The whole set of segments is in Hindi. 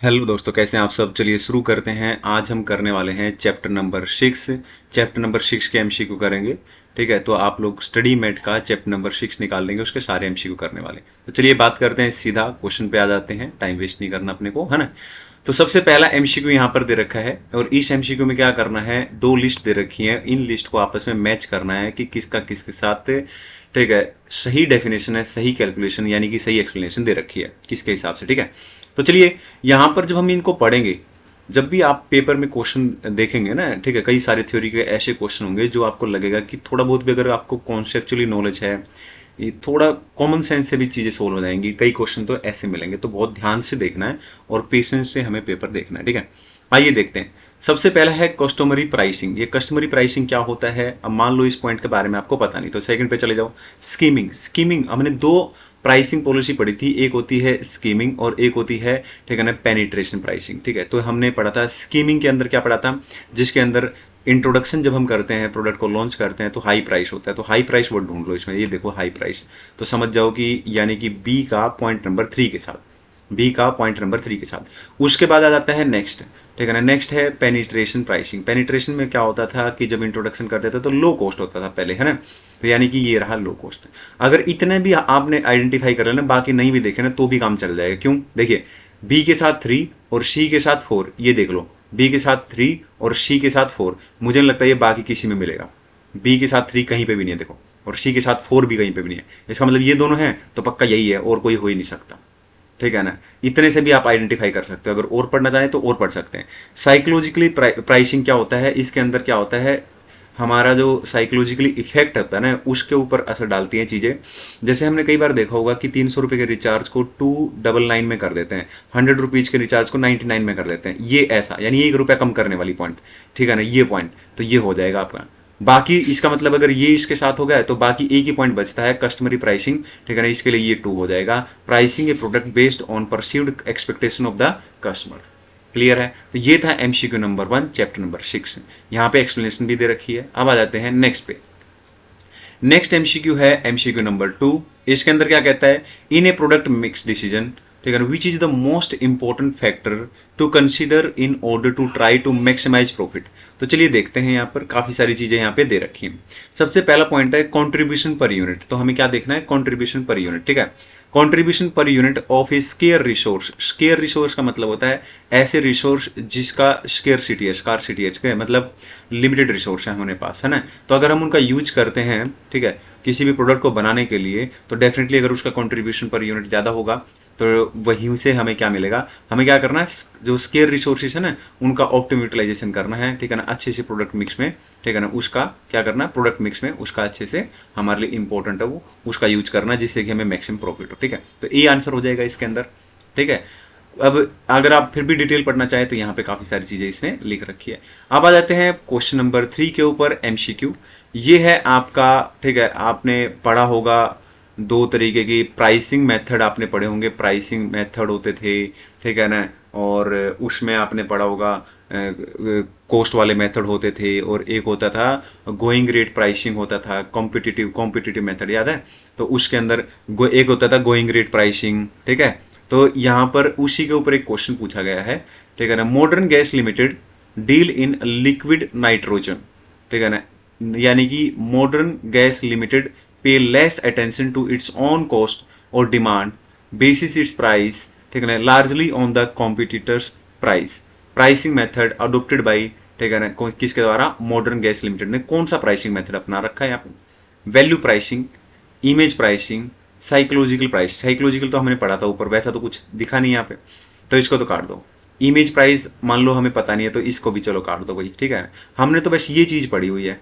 हेलो दोस्तों, कैसे हैं आप सब। चलिए शुरू करते हैं। आज हम करने वाले हैं चैप्टर नंबर 6। चैप्टर नंबर 6 के एमसीक्यू करेंगे। ठीक है, तो आप लोग स्टडी मेट का चैप्टर नंबर 6 निकाल लेंगे, उसके सारे एमसीक्यू करने वाले। तो चलिए बात करते हैं, सीधा क्वेश्चन पे आ जाते हैं। टाइम वेस्ट नहीं करना अपने को, है ना। तो सबसे पहला एमसीक्यू यहाँ पर दे रखा है और इस एमसीक्यू में क्या करना है, दो लिस्ट दे रखी है, इन लिस्ट को आपस में मैच करना है कि किसका किसके साथ ठीक है सही डेफिनेशन है, सही कैलकुलेशन यानी कि सही एक्सप्लेनेशन दे रखी है किसके हिसाब से। ठीक है, तो चलिए यहाँ पर जब हम इनको पढ़ेंगे, जब भी आप पेपर में क्वेश्चन देखेंगे ना, ठीक है, कई सारे थ्योरी के ऐसे क्वेश्चन होंगे जो आपको लगेगा कि थोड़ा बहुत भी अगर आपको कॉन्सेप्चुअली नॉलेज है, ये थोड़ा कॉमन सेंस से भी चीज़ें सोल्व हो जाएंगी। कई क्वेश्चन तो ऐसे मिलेंगे, तो बहुत ध्यान से देखना है और पेशेंस से हमें पेपर देखना है। ठीक है, आइए देखते हैं। सबसे पहला है कस्टमरी प्राइसिंग। ये कस्टमरी प्राइसिंग क्या होता है, अब मान लो इस पॉइंट के बारे में आपको पता नहीं, तो सेकंड पे चले जाओ। स्कीमिंग। स्कीमिंग हमने दो प्राइसिंग पॉलिसी पढ़ी थी, एक होती है स्कीमिंग और एक होती है, ठीक है ना, पेनिट्रेशन प्राइसिंग। ठीक है, तो हमने पढ़ा था स्कीमिंग के अंदर क्या पढ़ा था, जिसके अंदर इंट्रोडक्शन जब हम करते हैं, प्रोडक्ट को लॉन्च करते हैं, तो हाई प्राइस होता है। तो हाई प्राइस वर्ड ढूंढ लो इसमें, ये देखो हाई प्राइस, तो समझ जाओ कि यानी कि बी का पॉइंट नंबर 3 के साथ, बी का पॉइंट नंबर 3 के साथ। उसके बाद आ जाता है नेक्स्ट, ठीक है ना। नेक्स्ट है पेनिट्रेशन प्राइसिंग। पेनिट्रेशन में क्या होता था कि जब इंट्रोडक्शन करते थे तो लो कॉस्ट होता था पहले, है ना। तो यानी कि ये रहा लो कॉस्ट। अगर इतने भी आपने आइडेंटिफाई कर लेना, बाकी नहीं भी देखे ना तो भी काम चल जाएगा। क्यों, देखिए बी के साथ 3 और सी के साथ 4, ये देख लो, बी के साथ 3 और सी के साथ 4, मुझे नहीं लगता ये बाकी किसी में मिलेगा। बी के साथ 3 कहीं पे भी नहीं है देखो, और सी के साथ 4 भी कहीं पे भी नहीं है। इसका मतलब ये दोनों हैं तो पक्का यही है, और कोई हो ही नहीं सकता। ठीक है ना, इतने से भी आप आइडेंटिफाई कर सकते हो। अगर और पढ़ना चाहें तो और पढ़ सकते हैं। साइकोलॉजिकली प्राइसिंग क्या होता है, इसके अंदर क्या होता है, हमारा जो साइकोलॉजिकली इफेक्ट होता है ना, उसके ऊपर असर डालती हैं चीज़ें। जैसे हमने कई बार देखा होगा कि 300 रुपये के रिचार्ज को 299 में कर देते हैं, 100 रुपीज़ के रिचार्ज को 99 में कर देते हैं। ये ऐसा यानी 1 रुपया कम करने वाली पॉइंट, ठीक है ना, ये पॉइंट, तो ये हो जाएगा आपका। बाकी इसका मतलब अगर ये इसके साथ हो गया तो बाकी एक ही पॉइंट बचता है, कस्टमरी प्राइसिंग। ठीक है ना, इसके लिए ये 2 हो जाएगा। Pricing A product based on perceived expectation of the customer. Clear है, तो ये था एमसीक्यू नंबर 1 चैप्टर नंबर 6। यहाँ पे एक्सप्लेनेशन भी दे रखी है। अब आ जाते हैं नेक्स्ट पे। नेक्स्ट एमसीक्यू है एमसीक्यू नंबर 2। इसके अंदर क्या कहता है, in a product mix decision, ठीक है ना, which is the most important factor to consider in order to try to maximize profit. तो चलिए देखते हैं, यहाँ पर काफी सारी चीजें यहाँ पे दे रखी हैं। सबसे पहला पॉइंट है कंट्रीब्यूशन पर यूनिट। तो हमें क्या देखना है, कंट्रीब्यूशन पर यूनिट। ठीक है, contribution per unit of A square resource. Square resource का मतलब होता है ऐसे रिसोर्स जिसका स्केयरसिटी है, स्कार्सिटी है, ठीक है, मतलब लिमिटेड रिसोर्स है हमारे पास, है ना। तो अगर हम उनका यूज करते हैं, ठीक है, किसी भी प्रोडक्ट को बनाने के लिए, तो डेफिनेटली अगर उसका कंट्रीब्यूशन पर यूनिट ज़्यादा होगा तो वहीं से हमें क्या मिलेगा, हमें क्या करना है, जो स्केयर रिसोर्सेज है ना, उनका ऑप्टिमम यूटिलाइजेशन करना है। ठीक है ना, अच्छे से प्रोडक्ट मिक्स में, ठीक है ना, उसका क्या करना है, प्रोडक्ट मिक्स में उसका अच्छे से हमारे लिए इंपॉर्टेंट है वो, उसका यूज करना है जिससे कि हमें मैक्सिमम प्रॉफिट हो। ठीक है, तो ये आंसर हो जाएगा इसके अंदर। ठीक है, अब अगर आप फिर भी डिटेल पढ़ना चाहें तो यहाँ पे काफ़ी सारी चीज़ें इसने लिख रखी है। अब आ जाते हैं क्वेश्चन नंबर 3 के ऊपर, एमसीक्यू। ये है आपका, ठीक है, आपने पढ़ा होगा दो तरीके की प्राइसिंग मेथड आपने पढ़े होंगे, प्राइसिंग मेथड होते थे, ठीक है ना, और उसमें आपने पढ़ा होगा कॉस्ट वाले मेथड होते थे, और एक होता था गोइंग रेट प्राइसिंग होता था, कॉम्पिटिटिव कॉम्पिटिटिव मेथड, याद है। तो उसके अंदर एक होता था गोइंग रेट प्राइसिंग। ठीक है, तो यहाँ पर उसी के ऊपर एक क्वेश्चन पूछा गया है, ठीक है ना। Modern Gas Limited deal in liquid nitrogen, ठीक है ना, यानी कि Modern Gas Limited pay less attention to its own cost और डिमांड बेसिस इट्स प्राइस, ठीक है ना, largely on the competitors price. Pricing method adopted by, ठीक है ना, किसके द्वारा, मॉडर्न गैस लिमिटेड ने कौन सा प्राइसिंग मेथड अपना रखा है यहाँ पे, value pricing, image pricing, psychological price. Psychological तो हमने पढ़ा था ऊपर, वैसा तो कुछ दिखा नहीं यहाँ पे, तो इसको तो काट दो। इमेज प्राइस मान लो हमें पता नहीं है तो इसको भी चलो काट दो भाई, ठीक है ना। हमने तो बस ये चीज़ पढ़ी हुई है,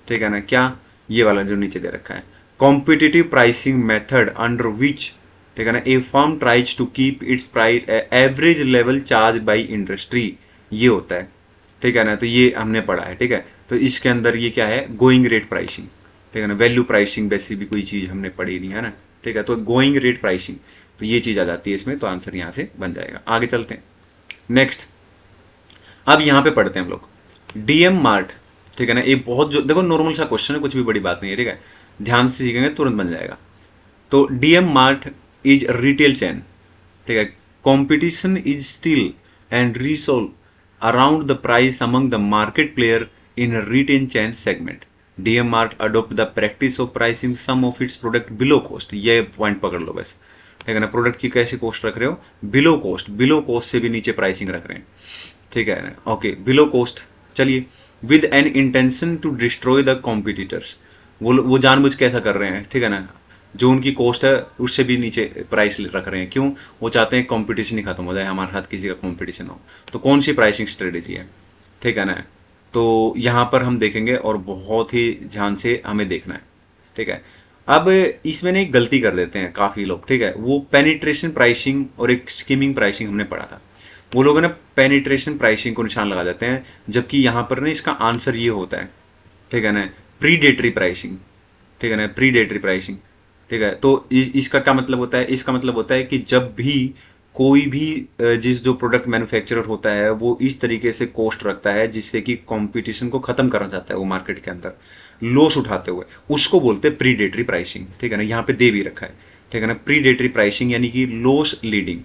ठीक है ना, क्या, ये वाला जो नीचे दे रखा है, competitive pricing method under which, ठीक है ना, a firm tries to keep its price average level charge by industry, ये होता है। ठीक है ना, तो ये हमने पढ़ा है। ठीक है, तो इसके अंदर ये क्या है, गोइंग रेट प्राइसिंग, ठीक है ना, वैल्यू प्राइसिंग वैसी भी कोई चीज़ हमने पढ़ी नहीं है ना। ठीक है, तो गोइंग रेट प्राइसिंग, तो ये चीज़ आ जाती है इसमें, तो आंसर यहाँ से बन जाएगा। आगे चलते हैं नेक्स्ट। अब यहाँ पे पढ़ते हैं हम लोग डीएम मार्ट। ठीक है ना, एक बहुत जो देखो नॉर्मल सा क्वेश्चन है, कुछ भी बड़ी बात नहीं है। ठीक है, ध्यान से सीखेंगे तुरंत बन जाएगा। तो DM mart is retail chain, ठीक है, competition is still and resolve around the price among the market player in a retail chain segment. DM Mart adopt the practice of pricing some of its product below cost. ये पॉइंट पकड़ लो बस, ठीक है ना। प्रोडक्ट की कैसे कॉस्ट रख रहे हो? बिलो कोस्ट, बिलो कोस्ट से भी नीचे प्राइसिंग रख रहे हैं, ठीक है ना। Okay, below cost. चलिए, with an intention to destroy the competitors, वो जानबूझ के ऐसा कर रहे हैं, ठीक है ना। जो उनकी कॉस्ट है उससे भी नीचे प्राइस रख रहे हैं, क्यों? वो चाहते हैं कंपटीशन ही खत्म हो जाए, हमारे साथ किसी का कंपटीशन हो। तो कौन सी प्राइसिंग स्ट्रेटेजी है, ठीक है ना। तो यहाँ पर हम देखेंगे और बहुत ही ध्यान से हमें देखना है, ठीक है। अब इसमें ना एक गलती कर देते हैं काफ़ी लोग, ठीक है। वो पेनिट्रेशन प्राइसिंग और एक स्कीमिंग प्राइसिंग हमने पढ़ा था। वो लोग ना पेनिट्रेशन प्राइसिंग को निशान लगा देते हैं, जबकि यहाँ पर ना इसका आंसर ये होता है, ठीक है ना, प्रीडेटरी प्राइसिंग, ठीक है ना, प्रीडेटरी प्राइसिंग, ठीक है। तो इसका क्या मतलब होता है? इसका मतलब होता है कि जब भी कोई भी जिस जो प्रोडक्ट मैन्युफैक्चरर होता है वो इस तरीके से कॉस्ट रखता है जिससे कि कंपटीशन को खत्म करना चाहता है वो मार्केट के अंदर लॉस उठाते हुए, उसको बोलते हैं प्रीडेटरी प्राइसिंग, ठीक है ना। यहाँ पे दे भी रखा है, ठीक है ना। प्रीडेटरी प्राइसिंग यानी कि loss leading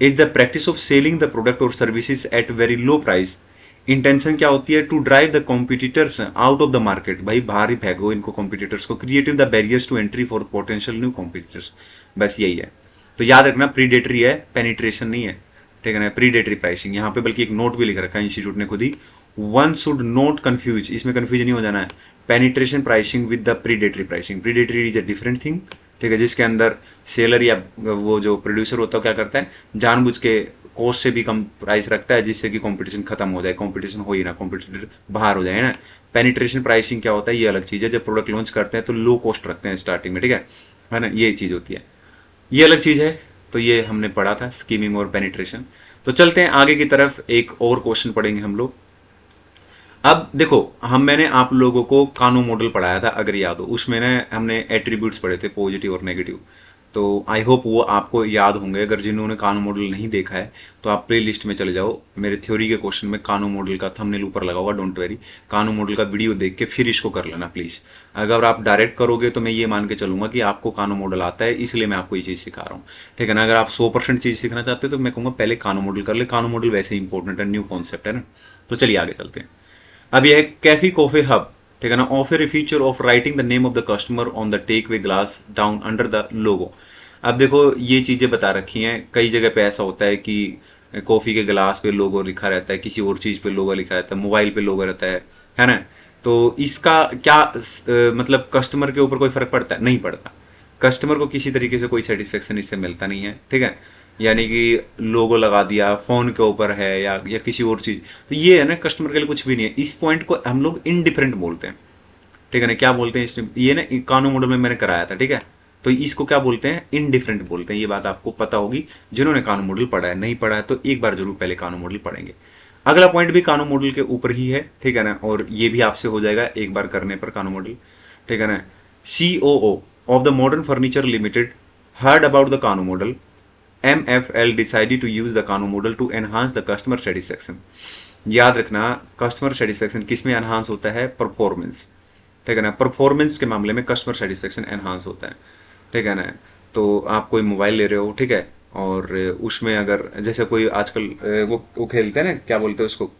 is the practice of selling the product और services at very low price. Intention क्या होती है? To drive the competitors out of the market, भाई बाहर ही फेंको इनको कॉम्पिटिटर्स को, creative the barriers to entry for potential new competitors. बस यही है। तो याद रखना, प्रीडेटरी है, पेनिट्रेशन नहीं है, ठीक है ना। प्रीडेटरी प्राइसिंग यहाँ पे बल्कि एक नोट भी लिख रखा है इंस्टीट्यूट ने खुद ही, वन शुड नॉट कंफ्यूज, इसमें कंफ्यूज नहीं हो जाना है, penetration pricing with the predatory pricing. Predatory is a different thing, ठीक है, जिसके अंदर सेलर या वो जो प्रोड्यूसर होता है क्या करता है, जानबूझ के कॉस्ट से भी कम प्राइस रखता है जिससे कि कंपटीशन खत्म हो जाए, कंपटीशन हो ही ना, कंपटीटर बाहर हो जाए ना। पेनिट्रेशन प्राइसिंग क्या होता है, ये अलग चीज़ है। जब प्रोडक्ट लॉन्च करते हैं तो लो कॉस्ट रखते हैं स्टार्टिंग में, ठीक है ना, ये चीज़ होती है, ये अलग चीज़ है। तो ये हमने पढ़ा था, स्कीमिंग और पेनिट्रेशन। तो चलते हैं आगे की तरफ, एक और क्वेश्चन पढ़ेंगे हम लोग। अब देखो, मैंने आप लोगों को कानो मॉडल पढ़ाया था अगर याद हो, उसमें ना हमने एट्रीब्यूट्स पढ़े थे, पॉजिटिव और नेगेटिव। तो आई होप वो आपको याद होंगे। अगर जिन्होंने कानो मॉडल नहीं देखा है तो आप प्ले लिस्ट में चले जाओ, मेरे थ्योरी के क्वेश्चन में कानो मॉडल का थंबनेल ऊपर लगा हुआ, डोंट वेरी, कानो मॉडल का वीडियो देख के फिर इसको कर लेना प्लीज़। अगर आप डायरेक्ट करोगे तो मैं ये मान के चलूंगा कि आपको कानो मॉडल आता है, इसलिए मैं आपको ये चीज़ सिखा रहा हूँ, ठीक है ना। अगर आप 100% चीज़ सीखना चाहते हो तो मैं कहूँगा पहले कानो मॉडल कर ले, कानो मॉडल वैसे ही इंपॉर्टेंट है, न्यू कॉन्सेप्ट है ना। तो चलिए आगे चलते हैं। अब यह है कैफी कॉफी हब, ठीक है ना, offer a feature of writing the name of the customer on the takeaway glass down under the logo. अब देखो ये चीज़ें बता रखी हैं, कई जगह पे ऐसा होता है कि कॉफ़ी के गिलास पे लोगो लिखा रहता है, किसी और चीज़ पे लोगो लिखा रहता है, मोबाइल पे लोगो रहता है ना। तो इसका क्या मतलब कस्टमर के ऊपर कोई फ़र्क पड़ता है? नहीं पड़ता। कस्टमर को किसी तरीके से कोई सेटिस्फेक्शन इससे मिलता नहीं है, ठीक है। यानी कि लोगो लगा दिया, फ़ोन के ऊपर है या किसी और चीज़, तो ये है ना कस्टमर के लिए कुछ भी नहीं है। इस पॉइंट को हम लोग इनडिफरेंट बोलते हैं, ठीक है ना। क्या बोलते हैं इस, ये ना कानो मॉडल में मैंने कराया था, ठीक है। तो इसको क्या बोलते हैं? इनडिफरेंट बोलते हैं। ये बात आपको पता होगी जिन्होंने कानो मॉडल पढ़ा है, नहीं पढ़ा है तो एक बार जरूर पहले कानो मॉडल पढ़ेंगे। अगला पॉइंट भी कानो मॉडल के ऊपर ही है, ठीक है ना, और ये भी आपसे हो जाएगा एक बार करने पर कानो मॉडल, ठीक है ना। COO of the modern furniture limited heard about the Kano model. MFL decided to use the Kano model to enhance the customer satisfaction. याद रखना, कस्टमर सेटिस्फेक्शन किस में एनहांस होता है? परफॉर्मेंस, ठीक है ना। परफॉर्मेंस के मामले में कस्टमर सेटिस्फेक्शन एनहांस होता है, ठीक है ना। तो आप कोई मोबाइल ले रहे हो, ठीक है, और उसमें अगर जैसे कोई आजकल वो खेलते हैं ना, क्या बोलते हैं उसको,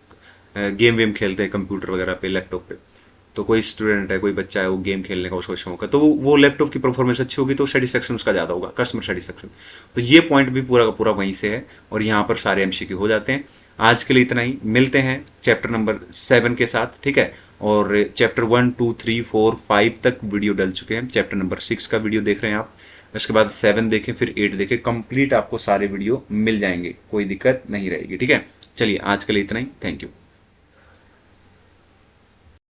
गेम वेम खेलते हैं कंप्यूटर वगैरह पे, लैपटॉप पे। तो कोई स्टूडेंट है, कोई बच्चा है, वो गेम खेलने का उसको शौक है, तो वो लैपटॉप की परफॉर्मेंस अच्छी होगी तो सेटिस्फेक्शन उसका ज़्यादा होगा, कस्टमर सेटिस्फेक्शन। तो ये पॉइंट भी पूरा का पूरा वहीं से है और यहाँ पर सारे MCQ हो जाते हैं। आज के लिए इतना ही, मिलते हैं चैप्टर नंबर 7 के साथ, ठीक है। और चैप्टर 1, 2, 3, 4, 5 तक वीडियो डल चुके हैं। चैप्टर नंबर 6 का वीडियो देख रहे हैं आप, उसके बाद 7 देखें, फिर 8 देखें, कंप्लीट आपको सारे वीडियो मिल जाएंगे, कोई दिक्कत नहीं रहेगी, ठीक है। चलिए आज के लिए इतना ही, थैंक यू।